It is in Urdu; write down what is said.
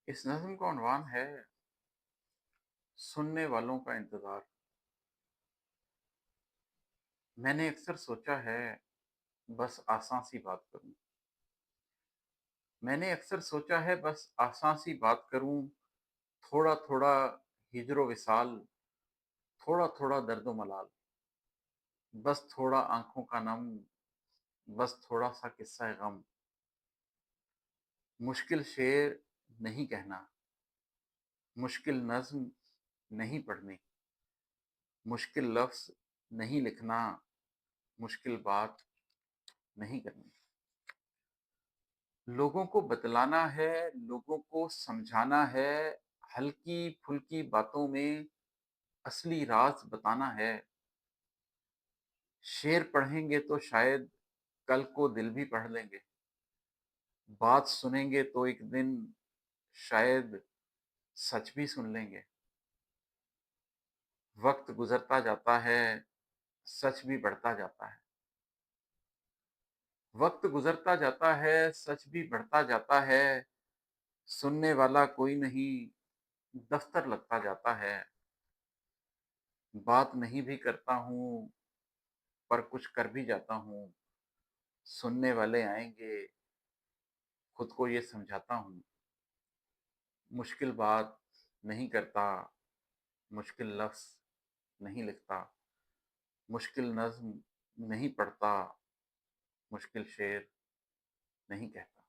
اس نظم کا عنوان ہے سننے والوں کا انتظار۔ میں نے اکثر سوچا ہے بس آسان سی بات کروں۔ میں نے اکثر سوچا ہے بس آسان سی بات کروں، تھوڑا تھوڑا ہجر و وصال، تھوڑا تھوڑا درد و ملال، بس تھوڑا آنکھوں کا نم، بس تھوڑا سا قصہ غم۔ مشکل شعر نہیں کہنا، مشکل نظم نہیں پڑھنی، مشکل لفظ نہیں لکھنا، مشکل بات نہیں کرنی۔ لوگوں کو بتلانا ہے، لوگوں کو سمجھانا ہے، ہلکی پھلکی باتوں میں اصلی راز بتانا ہے۔ شعر پڑھیں گے تو شاید کل کو دل بھی پڑھ لیں گے، بات سنیں گے تو ایک دن شاید سچ بھی سن لیں گے۔ وقت گزرتا جاتا ہے، سچ بھی بڑھتا جاتا ہے۔ وقت گزرتا جاتا ہے، سچ بھی بڑھتا جاتا ہے، سننے والا کوئی نہیں، دفتر لگتا جاتا ہے۔ بات نہیں بھی کرتا ہوں پر کچھ کر بھی جاتا ہوں، سننے والے آئیں گے، خود کو یہ سمجھاتا ہوں۔ مشکل بات نہیں کرتا، مشکل لفظ نہیں لکھتا، مشکل نظم نہیں پڑھتا، مشکل شعر نہیں کہتا۔